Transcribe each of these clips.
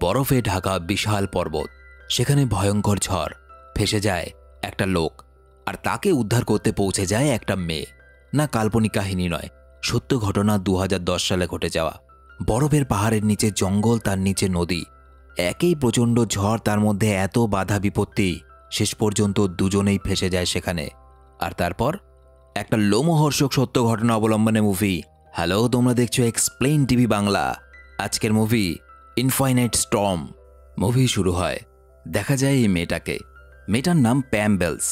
বরফে ঢাকা বিশাল পর্বত, সেখানে ভয়ঙ্কর ঝড়, ফেসে যায় একটা লোক, আর তাকে উদ্ধার করতে পৌঁছে যায় একটা মেয়ে। না, কাল্পনিক কাহিনী নয়, সত্য ঘটনা। 2010 সালে ঘটে যাওয়া। বরফের পাহাড়ের নিচে জঙ্গল, তার নিচে নদী, একই প্রচণ্ড ঝড়, তার মধ্যে এত বাধা বিপত্তি, শেষ পর্যন্ত দুজনেই ফেসে যায় সেখানে। আর তারপর একটা লোমহর্ষক সত্য ঘটনা অবলম্বনে মুভি। হ্যালো, তোমরা দেখছো এক্সপ্লেইন টিভি বাংলা। আজকের মুভি ইনফাইনাইট স্টর্ম। মুভি শুরু হয়, দেখা যায় এই মেয়েটাকে। মেয়েটার নাম প্যাম বেলস।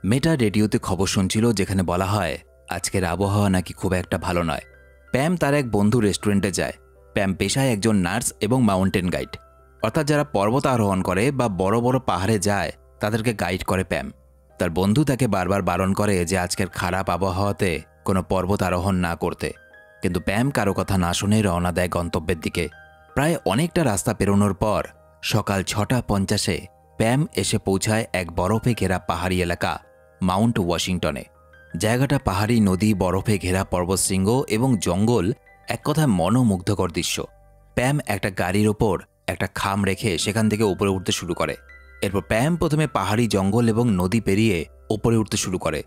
মেয়েটা রেডিওতে খবর শুনছিল, যেখানে বলা হয় আজকের আবহাওয়া নাকি খুব একটা ভালো নয়। প্যাম তার এক বন্ধু রেস্টুরেন্টে যায়। প্যাম পেশায় একজন নার্স এবং মাউন্টেন গাইড, অর্থাৎ যারা পর্বত আরোহণ করে বা বড় বড় পাহাড়ে যায় তাদেরকে গাইড করে প্যাম। তার বন্ধু তাকে বারবার বারণ করে যে আজকের খারাপ আবহাওয়াতে কোনো পর্বত আরোহণ না করতে, কিন্তু প্যাম কারো কথা না শুনে রওনা দেয় গন্তব্যের দিকে। প্রায় অনেকটা রাস্তা পেরোনোর পর সকাল 6:50 প্যাম এসে পৌঁছায় এক বরফে ঘেরা পাহাড়ি এলাকা মাউন্ট ওয়াশিংটনে। জায়গাটা পাহাড়ি, নদী, বরফে ঘেরা পর্বতশৃঙ্গ এবং জঙ্গল, এক কথায় মনোমুগ্ধকর দৃশ্য। প্যাম একটা গাড়ির ওপর একটা খাম রেখে সেখান থেকে উপরে উঠতে শুরু করে। এরপর প্যাম প্রথমে পাহাড়ি, জঙ্গল এবং নদী পেরিয়ে ওপরে উঠতে শুরু করে।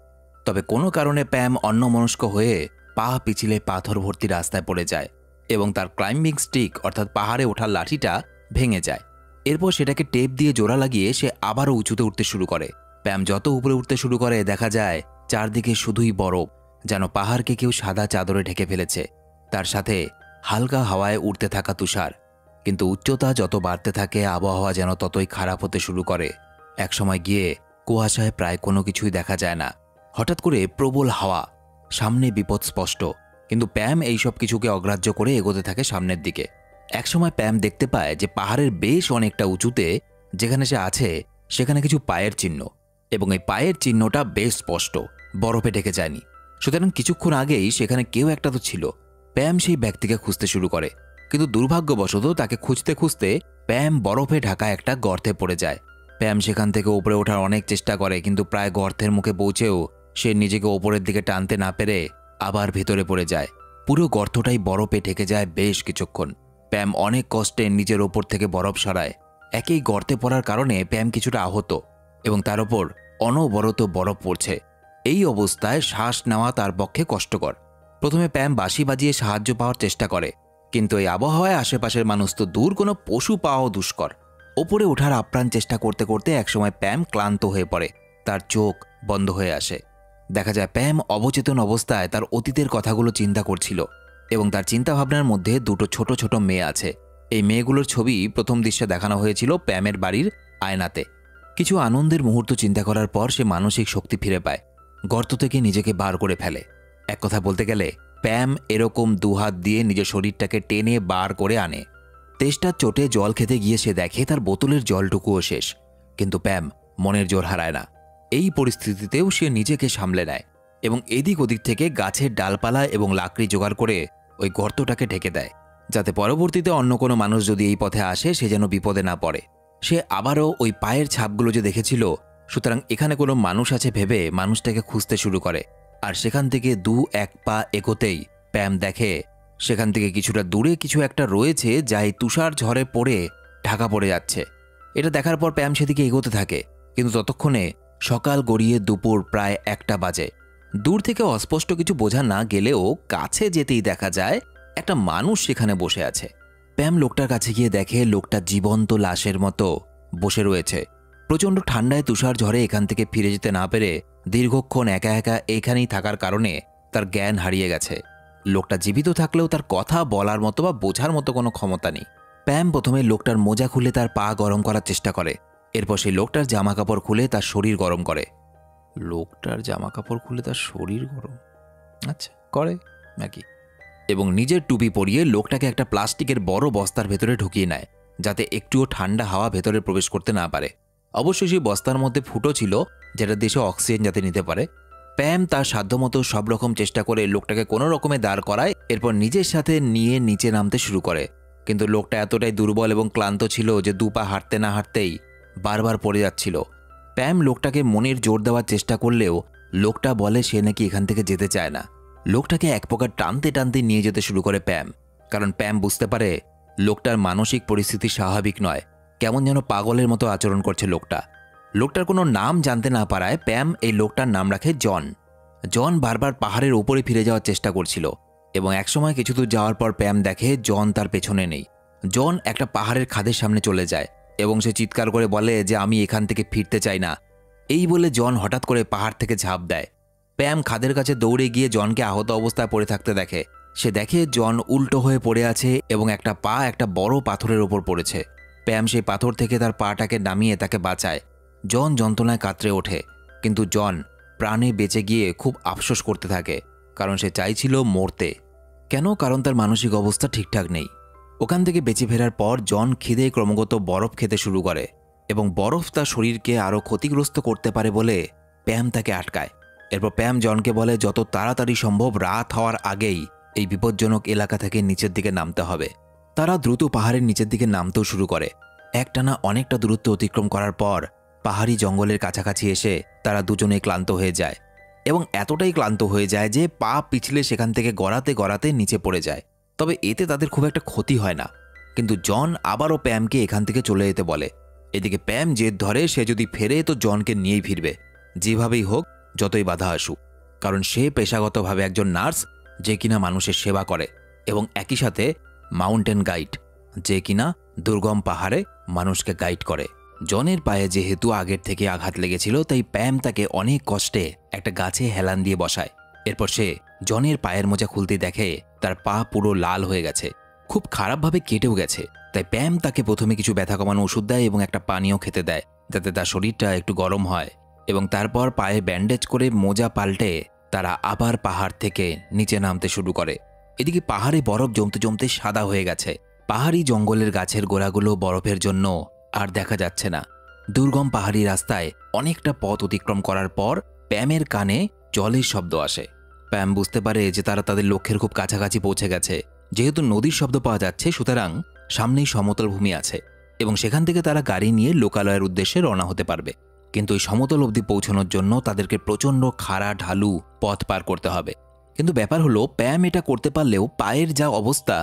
তবে কোনো কারণে প্যাম অন্যমনস্ক হয়ে পা পিছলে পাথর ভর্তি রাস্তায় পড়ে যায় এবং তার ক্লাইম্বিং স্টিক অর্থাৎ পাহাড়ে ওঠার লাঠিটা ভেঙে যায়। এরপর সেটাকে টেপ দিয়ে জোড়া লাগিয়ে সে আবারও উঁচুতে উঠতে শুরু করে। প্যাম যত উপরে উঠতে শুরু করে দেখা যায় চারদিকে শুধুই বরফ, যেন পাহাড়কে কেউ সাদা চাদরে ঢেকে ফেলেছে। তার সাথে হালকা হাওয়ায় উড়তে থাকা তুষার। কিন্তু উচ্চতা যত বাড়তে থাকে আবহাওয়া যেন ততই খারাপ হতে শুরু করে। একসময় গিয়ে কুয়াশায় প্রায় কোনো কিছুই দেখা যায় না। হঠাৎ করে প্রবল হাওয়া, সামনে বিপদ স্পষ্ট, কিন্তু প্যাম এই সব কিছুকে অগ্রাহ্য করে এগোতে থাকে সামনের দিকে। একসময় প্যাম দেখতে পায় যে পাহাড়ের বেশ অনেকটা উঁচুতে যেখানে সে আছে সেখানে কিছু পায়ের চিহ্ন, এবং এই পায়ের চিহ্নটা বেশ স্পষ্ট, বরফে ঢেকে যায়নি। সুতরাং কিছুক্ষণ আগেই সেখানে কেউ একটা তো ছিল। প্যাম সেই ব্যক্তিকে খুঁজতে শুরু করে, কিন্তু দুর্ভাগ্যবশত তাকে খুঁজতে খুঁজতে প্যাম বরফে ঢাকা একটা গর্তে পড়ে যায়। প্যাম সেখান থেকে উপরে ওঠার অনেক চেষ্টা করে, কিন্তু প্রায় গর্তের মুখে পৌঁছেও সে নিজেকে ওপরের দিকে টানতে না পেরে আবার ভেতরে পড়ে যায়। পুরো গর্তটাই বরফে ঢেকে যায় বেশ কিছুক্ষণ। প্যাম অনেক কষ্টে নিজের ওপর থেকে বরফ সরায়। একই গর্তে পড়ার কারণে প্যাম কিছুটা আহত এবং তার ওপর অনবরত বরফ পড়ছে। এই অবস্থায় শ্বাস নেওয়া তার পক্ষে কষ্টকর। প্রথমে প্যাম বাঁশি বাজিয়ে সাহায্য পাওয়ার চেষ্টা করে, কিন্তু এই আবহাওয়ায় আশেপাশের মানুষ তো দূর, কোনো পশু পাওয়াও দুষ্কর। ওপরে ওঠার আপ্রাণ চেষ্টা করতে করতে একসময় প্যাম ক্লান্ত হয়ে পড়ে, তার চোখ বন্ধ হয়ে আসে। দেখা যায় প্যাম অবচেতন অবস্থায় তার অতীতের কথাগুলো চিন্তা করছিল, এবং তার চিন্তাভাবনার মধ্যে দুটো ছোট ছোট মেয়ে আছে। এই মেয়েগুলোর ছবি প্রথম দৃশ্যে দেখানো হয়েছিল প্যামের বাড়ির আয়নাতে। কিছু আনন্দের মুহূর্ত চিন্তা করার পর সে মানসিক শক্তি ফিরে পায়, গর্ত থেকে নিজেকে বার করে ফেলে। এক কথা বলতে গেলে প্যাম এরকম দুহাত দিয়ে নিজের শরীরটাকে টেনে বার করে আনে। তেষ্টার চোটে জল খেতে গিয়ে সে দেখে তার বোতলের জলটুকুও শেষ, কিন্তু প্যাম মনের জোর হারায় না। এই পরিস্থিতিতেও সে নিজেকে সামলে নেয় এবং এদিক ওদিক থেকে গাছের ডালপালা এবং লাকড়ি জোগাড় করে ওই গর্তটাকে ঢেকে দেয়, যাতে পরবর্তীতে অন্য কোনো মানুষ যদি এই পথে আসে সে যেন বিপদে না পড়ে। সে আবারও ওই পায়ের ছাপগুলো যে দেখেছিল, সুতরাং এখানে কোনো মানুষ আছে ভেবে মানুষটাকে খুঁজতে শুরু করে। আর সেখান থেকে 2-1 পা এগোতেই প্যাম দেখে সেখান থেকে কিছুটা দূরে কিছু একটা রয়েছে যা এই তুষার ঝড়ে পড়ে ঢাকা পড়ে যাচ্ছে। এটা দেখার পর প্যাম সেদিকে এগোতে থাকে, কিন্তু ততক্ষণে সকাল গড়িয়ে দুপুর প্রায় 1টা বাজে। দূর থেকে অস্পষ্ট কিছু বোঝা না গেলেও কাছে যেতেই দেখা যায় একটা মানুষ সেখানে বসে আছে। প্যাম লোকটার কাছে গিয়ে দেখে লোকটা জীবন্ত লাশের মতো বসে রয়েছে। প্রচণ্ড ঠান্ডায় তুষার ঝড়ে এখান থেকে ফিরে যেতে না পেরে দীর্ঘক্ষণ একা একা এখানেই থাকার কারণে তার জ্ঞান হারিয়ে গেছে। লোকটা জীবিত থাকলেও তার কথা বলার মতো বা বোঝার মতো কোনো ক্ষমতা নেই। প্যাম প্রথমে লোকটার মোজা খুলে তার পা গরম করার চেষ্টা করে, এরপর সেই লোকটার জামা কাপড় খুলে তার শরীর গরম করে। লোকটার জামা কাপড় খুলে তার শরীর গরম, আচ্ছা করে নাকি? এবং নিজের টুপি পরিয়ে লোকটাকে একটা প্লাস্টিকের বড় বস্তার ভেতরে ঢুকিয়ে নেয়, যাতে একটুও ঠান্ডা হাওয়া ভেতরে প্রবেশ করতে না পারে। অবশ্যই সেই বস্তার মধ্যে ফুটো ছিল, যেটা দেশে অক্সিজেন যাতে নিতে পারে। প্যাম তার সাধ্যমতো সব রকম চেষ্টা করে লোকটাকে কোনো রকমে দাঁড় করায়, এরপর নিজের সাথে নিয়ে নিচে নামতে শুরু করে। কিন্তু লোকটা এতটাই দুর্বল এবং ক্লান্ত ছিল যে দুপা হাঁটতে না হাঁটতেই বারবার পড়ে যাচ্ছিল। প্যাম লোকটাকে মনের জোর দেওয়ার চেষ্টা করলেও লোকটা বলে সে নাকি এখান থেকে যেতে চায় না। লোকটাকে এক প্রকার টানতে টানতে নিয়ে যেতে শুরু করে প্যাম, কারণ প্যাম বুঝতে পারে লোকটার মানসিক পরিস্থিতি স্বাভাবিক নয়, কেমন যেন পাগলের মতো আচরণ করছে লোকটার কোনো নাম জানতে না পারায় প্যাম এই লোকটার নাম রাখে জন। জন বারবার পাহাড়ের উপরে ফিরে যাওয়ার চেষ্টা করছিল এবং একসময় কিছু দূর যাওয়ার পর প্যাম দেখে জন তার পেছনে নেই। জন একটা পাহাড়ের খাদের সামনে চলে যায় এবং সে চিৎকার করে বলে যে আমি এখান থেকে ফিরতে চাই না। এই বলে জন হঠাৎ করে পাহাড় থেকে ঝাঁপ দেয়। প্যাম খাদের কাছে দৌড়ে গিয়ে জনকে আহত অবস্থায় পড়ে থাকতে দেখে। সে দেখে জন উল্টো হয়ে পড়ে আছে এবং একটা পা একটা বড় পাথরের ওপর পড়েছে। প্যাম সেই পাথর থেকে তার পাটাকে নামিয়ে তাকে বাঁচায়। জন যন্ত্রণায় কাতরে ওঠে, কিন্তু জন প্রাণে বেঁচে গিয়ে খুব আফসোস করতে থাকে, কারণ সে চাইছিল মরতে। কেন? কারণ তার মানসিক অবস্থা ঠিকঠাক নেই। ওখান থেকে বেঁচে ফেরার পর জন খিদে ক্রমাগত বরফ খেতে শুরু করে এবং বরফ তার শরীরকে আরও ক্ষতিগ্রস্ত করতে পারে বলে প্যাম তাকে আটকায়। এরপর প্যাম জনকে বলে যত তাড়াতাড়ি সম্ভব রাত হওয়ার আগেই এই বিপজ্জনক এলাকা থেকে নিচের দিকে নামতে হবে। তারা দ্রুত পাহাড়ের নিচের দিকে নামতেও শুরু করে। একটানা অনেকটা দূরত্ব অতিক্রম করার পর পাহাড়ি জঙ্গলের কাছাকাছি এসে তারা দুজনেই ক্লান্ত হয়ে যায় এবং এতটাই ক্লান্ত হয়ে যায় যে পা পিছলে সেখান থেকে গড়াতে গড়াতে নিচে পড়ে যায়। তবে এতে তাদের খুব একটা ক্ষতি হয় না, কিন্তু জন আবারও প্যামকে এখান থেকে চলে যেতে বলে। এদিকে প্যাম জেদ ধরে সে যদি ফেরে তো জনকে নিয়েই ফিরবে, যেভাবেই হোক, যতই বাধা আসুক, কারণ সে পেশাগতভাবে একজন নার্স যে কিনা মানুষের সেবা করে এবং একই সাথে মাউন্টেন গাইড, যে কিনা দুর্গম পাহাড়ে মানুষকে গাইড করে। জনের পায়ে যেহেতু আগের থেকে আঘাত লেগেছিল, তাই প্যাম তাকে অনেক কষ্টে একটা গাছে হেলান দিয়ে বসায়। এরপর সে জনের পায়ের মোজা খুলতে দেখে তার পা পুরো লাল হয়ে গেছে, খুব খারাপভাবে কেটেও গেছে। তাই প্যাম তাকে প্রথমে কিছু ব্যথা কমানো ওষুধ দেয় এবং একটা পানীয় খেতে দেয়, যাতে তার শরীরটা একটু গরম হয়। এবং তারপর পায়ে ব্যান্ডেজ করে মোজা পাল্টে তারা আবার পাহাড় থেকে নিচে নামতে শুরু করে। এদিকে পাহাড়ে বরফ জমতে জমতে সাদা হয়ে গেছে। পাহাড়ি জঙ্গলের গাছের গোড়াগুলো বরফের জন্য আর দেখা যাচ্ছে না। দুর্গম পাহাড়ি রাস্তায় অনেকটা পথ অতিক্রম করার পর প্যামের কানে জলের শব্দ আসে। প্যাম বুঝতে পারে যে তারা তাদের লক্ষ্যের খুব কাছাকাছি পৌঁছে গেছে। যেহেতু নদীর শব্দ পাওয়া যাচ্ছে, সুতরাং সামনেই সমতল ভূমি আছে এবং সেখান থেকে তারা গাড়ি নিয়ে লোকালয়ের উদ্দেশ্যে রওনা হতে পারবে। কিন্তু এই সমতল অবধি পৌঁছানোর জন্য তাদেরকে প্রচণ্ড খাড়া ঢালু পথ পার করতে হবে। কিন্তু ব্যাপার হলো, প্যাম এটা করতে পারলেও পায়ের যা অবস্থা,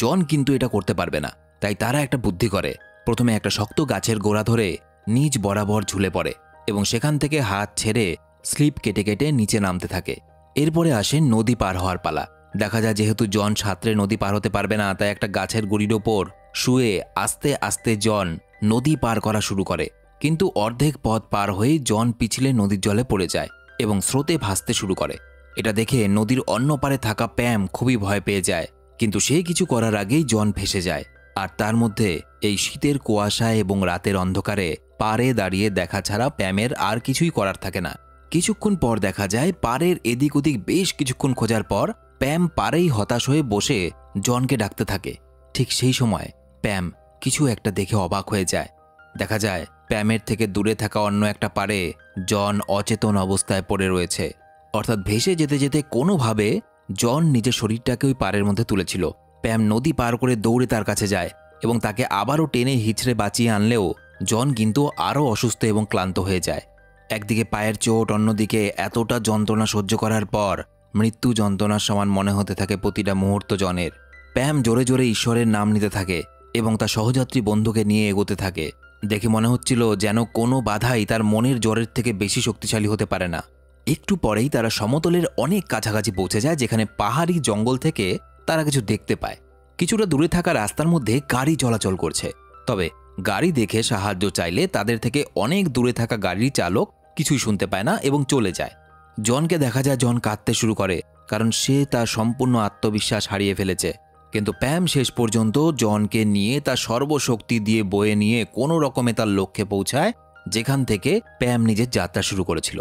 জন কিন্তু এটা করতে পারবে না। তাই তারা একটা বুদ্ধি করে। প্রথমে একটা শক্ত গাছের গোড়া ধরে নিচ বরাবর ঝুলে পড়ে এবং সেখান থেকে হাত ছেড়ে স্লিপ কেটে কেটে নিচে নামতে থাকে। এরপরে আসে নদী পার হওয়ার পালা। দেখা যায় যেহেতু জন সাঁতরে নদী পার হতে পারবে না, তাই একটা গাছের গুড়ির ওপর শুয়ে আস্তে আস্তে জন নদী পার করা শুরু করে। কিন্তু অর্ধেক পথ পার হয়ে জন পিছলে নদীর জলে পড়ে যায় এবং স্রোতে ভাসতে শুরু করে। এটা দেখে নদীর অন্য পারে থাকা প্যাম খুবই ভয় পেয়ে যায়, কিন্তু সে কিছু করার আগেই জন ভেসে যায়। আর তার মধ্যে এই শীতের কুয়াশা এবং রাতের অন্ধকারে পাড়ে দাঁড়িয়ে দেখা ছাড়া প্যামের আর কিছুই করার থাকে না। কিছুক্ষণ পর দেখা যায় পাড়ের এদিক ওদিক বেশ কিছুক্ষণ খোঁজার পর প্যাম পাড়েই হতাশ হয়ে বসে জনকে ডাকতে থাকে। ঠিক সেই সময় প্যাম কিছু একটা দেখে অবাক হয়ে যায়। দেখা যায় প্যামের থেকে দূরে থাকা অন্য একটা পাড়ে জন অচেতন অবস্থায় পড়ে রয়েছে। অর্থাৎ ভেসে যেতে যেতে কোনোভাবে জন নিজের শরীরটাকে ওই পাড়ের মধ্যে তুলেছিল। প্যাম নদী পার করে দৌড়ে তার কাছে যায় এবং তাকে আবারও টেনে হিচড়ে বাঁচিয়ে আনলেও জন কিন্তু আরও অসুস্থ এবং ক্লান্ত হয়ে যায়। একদিকে পায়ের চোট, অন্যদিকে এতটা যন্ত্রণা সহ্য করার পর মৃত্যু যন্ত্রণার সমান মনে হতে থাকে প্রতিটা মুহূর্ত জনের। প্যাম জোরে জোরে ঈশ্বরের নাম নিতে থাকে এবং তার সহযাত্রী বন্ধুকে নিয়ে এগোতে থাকে। দেখে মনে হচ্ছিল যেন কোনো বাধাই তার মনের জ্বরের থেকে বেশি শক্তিশালী হতে পারে না। একটু পরেই তারা সমতলের অনেক কাছাকাছি পৌঁছে যায়, যেখানে পাহাড়ি জঙ্গল থেকে তারা কিছু দেখতে পায়। কিছুটা দূরে থাকা রাস্তার মধ্যে গাড়ি চলাচল করছে। তবে গাড়ি দেখে সাহায্য চাইলে তাদের থেকে অনেক দূরে থাকা গাড়ির চালক কিছুই শুনতে পায় না এবং চলে যায়। জনকে দেখা যায় জন কাঁদতে শুরু করে, কারণ সে তার সম্পূর্ণ আত্মবিশ্বাস হারিয়ে ফেলেছে। কিন্তু প্যাম শেষ পর্যন্ত জনকে নিয়ে তার সর্বশক্তি দিয়ে বয়ে নিয়ে কোনো রকমে তার লক্ষ্যে পৌঁছায়, যেখান থেকে প্যাম নিজের যাত্রা শুরু করেছিল।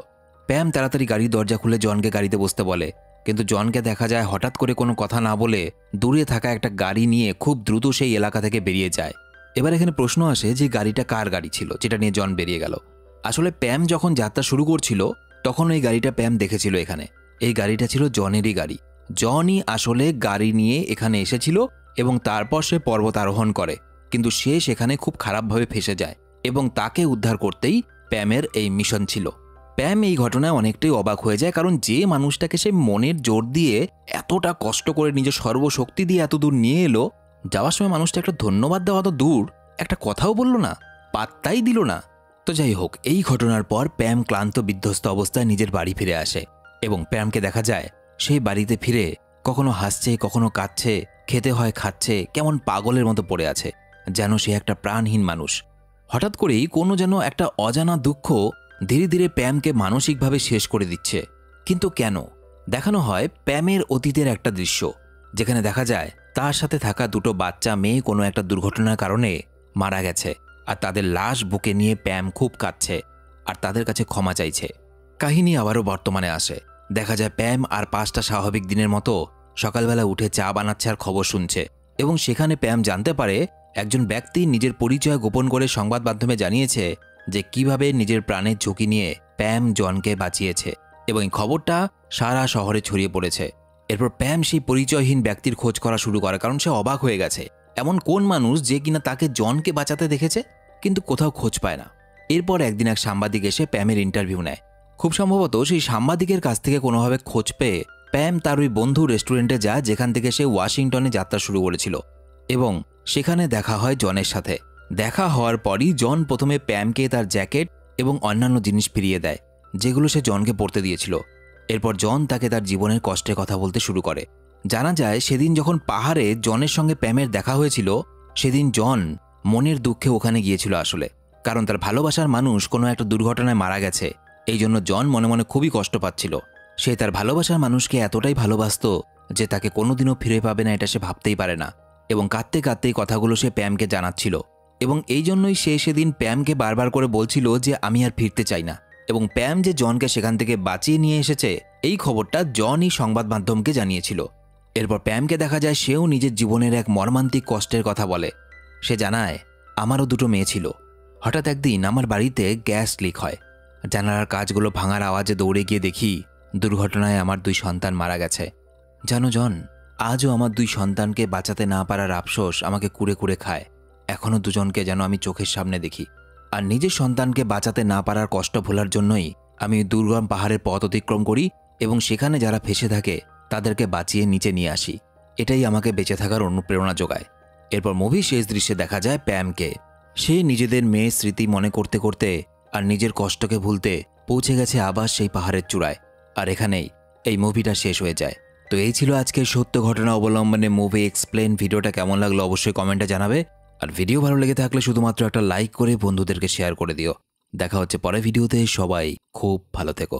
প্যাম তাড়াতাড়ি গাড়ির দরজা খুলে জনকে গাড়িতে বসতে বলে, কিন্তু জনকে দেখা যায় হঠাৎ করে কোনো কথা না বলে দূরে থাকা একটা গাড়ি নিয়ে খুব দ্রুত সেই এলাকা থেকে বেরিয়ে যায়। এবার এখানে প্রশ্ন আসে যে গাড়িটা কার গাড়ি ছিল যেটা নিয়ে জন বেরিয়ে গেল। আসলে প্যাম যখন যাত্রা শুরু করছিল তখন ওই গাড়িটা প্যাম দেখেছিল এখানে। এই গাড়িটা ছিল জনেরই গাড়ি। জনই আসলে গাড়ি নিয়ে এখানে এসেছিল এবং তারপর সে পর্বত আরোহণ করে, কিন্তু সে সেখানে খুব খারাপভাবে ফেঁসে যায় এবং তাকে উদ্ধার করতেই প্যামের এই মিশন ছিল। প্যাম এই ঘটনায় অনেকটাই অবাক হয়ে যায়, কারণ যে মানুষটাকে সে মনের জোর দিয়ে এতটা কষ্ট করে নিজের সর্বশক্তি দিয়ে এত দূর নিয়ে এলো, যাওয়ার সময় মানুষটা একটা ধন্যবাদ দেওয়া তো দূর, একটা কথাও বলল না, পাত্তাই দিল না। তো যাই হোক, এই ঘটনার পর প্যাম ক্লান্ত বিধ্বস্ত অবস্থায় নিজের বাড়ি ফিরে আসে এবং প্যামকে দেখা যায় সেই বাড়িতে ফিরে কখনো হাসছে, কখনো কাঁদছে, খেতে হয় খাচ্ছে, কেমন পাগলের মতো পড়ে আছে, যেন সে একটা প্রাণহীন মানুষ। হঠাৎ করেই কোনো যেন একটা অজানা দুঃখ ধীরে ধীরে প্যামকে মানসিকভাবে শেষ করে দিচ্ছে। কিন্তু কেন? দেখানো হয় প্যামের অতীতের একটা দৃশ্য, যেখানে দেখা যায় তার সাথে থাকা দুটো বাচ্চা মেয়ে কোনো একটা দুর্ঘটনার কারণে মারা গেছে, আর তাদের লাশ বুকে নিয়ে প্যাম খুব কাঁদছে আর তাদের কাছে ক্ষমা চাইছে। কাহিনী আবারও বর্তমানে আসে। দেখা যায় প্যাম আর 5টা স্বাভাবিক দিনের মতো সকালবেলা উঠে চা বানাচ্ছে আর খবর শুনছে, এবং সেখানে প্যাম জানতে পারে একজন ব্যক্তি নিজের পরিচয় গোপন করে সংবাদ মাধ্যমে জানিয়েছে যে কিভাবে নিজের প্রাণের ঝুঁকি নিয়ে প্যাম জনকে বাঁচিয়েছে, এবং এই খবরটা সারা শহরে ছড়িয়ে পড়েছে। এরপর প্যাম সেই পরিচয়হীন ব্যক্তির খোঁজ করা শুরু করে, কারণ সে অবাক হয়ে গেছে এমন কোন মানুষ যে কিনা তাকে জনকে বাঁচাতে দেখেছে, কিন্তু কোথাও খোঁজ পায় না। এরপর একদিন এক সাংবাদিক এসে প্যামের ইন্টারভিউ নেয়। খুব সম্ভবত সেই সাংবাদিকের কাছ থেকে কোনোভাবে খোঁজ পেয়ে প্যাম তার ওই বন্ধু রেস্টুরেন্টে যায় যেখান থেকে সে ওয়াশিংটনে যাত্রা শুরু করেছিল, এবং সেখানে দেখা হয় জনের সাথে। দেখা হওয়ার পরই জন প্রথমে প্যামকে তার জ্যাকেট এবং অন্যান্য জিনিস ফিরিয়ে দেয় যেগুলো সে জনকে পরতে দিয়েছিল। এরপর জন তাকে তার জীবনের কষ্টের কথা বলতে শুরু করে। জানা যায় সেদিন যখন পাহাড়ে জনের সঙ্গে প্যামের দেখা হয়েছিল, সেদিন জন মনের দুঃখে ওখানে গিয়েছিল আসলে, কারণ তার ভালোবাসার মানুষ কোনো একটা দুর্ঘটনায় মারা গেছে। এই জন্য জন মনে মনে খুবই কষ্ট পাচ্ছিল। সে তার ভালোবাসার মানুষকে এতটাই ভালোবাসতো যে তাকে কোনোদিনও ফিরে পাবে না এটা সে ভাবতেই পারে না, এবং কাঁদতে কাঁদতেই কথাগুলো সে প্যামকে জানাচ্ছিল। এবং এই জন্যই সে সেদিন প্যামকে বারবার করে বলছিল যে আমি আর ফিরতে চাই না, এবং প্যাম যে জনকে সেখান থেকে বাঁচিয়ে নিয়ে এসেছে এই খবরটা জনই সংবাদ মাধ্যমকে জানিয়েছিল। এরপর প্যামকে দেখা যায় সেও নিজের জীবনের এক মর্মান্তিক কষ্টের কথা বলে। সে জানায়, আমারও দুটো মেয়ে ছিল। হঠাৎ একদিন আমার বাড়িতে গ্যাস লিক হয়। জানালার কাজগুলো ভাঙার আওয়াজে দৌড়ে গিয়ে দেখি দুর্ঘটনায় আমার 2 সন্তান মারা গেছে। জানো জন, আজও আমার 2 সন্তানকে বাঁচাতে না পারার আফসোস আমাকে কুরে কুরে খায়। এখনও দুজনকে যেন আমি চোখের সামনে দেখি। আর নিজের সন্তানকে বাঁচাতে না পারার কষ্ট ভোলার জন্যই আমি দুর্গম পাহাড়ের পথ অতিক্রম করি এবং সেখানে যারা ফেসে থাকে তাদেরকে বাঁচিয়ে নিচে নিয়ে আসি। এটাই আমাকে বেঁচে থাকার অনুপ্রেরণা যোগায়। এরপর মুভি শেষ দৃশ্যে দেখা যায় প্যামকে। সে নিজেদের মেয়ের স্মৃতি মনে করতে করতে আর নিজের কষ্টকে ভুলতে পৌঁছে গেছে আবার সেই পাহাড়ের চূড়ায়। আর এখানেই এই মুভিটা শেষ হয়ে যায়। তো এই ছিল আজকের সত্য ঘটনা অবলম্বনে মুভি এক্সপ্লেন। ভিডিওটা কেমন লাগলো অবশ্যই কমেন্টে জানাবে, আর ভিডিও ভালো লেগে থাকলে শুধুমাত্র একটা লাইক করে বন্ধুদেরকে শেয়ার করে দিও। দেখা হচ্ছে পরের ভিডিওতে। সবাই খুব ভালো থেকো।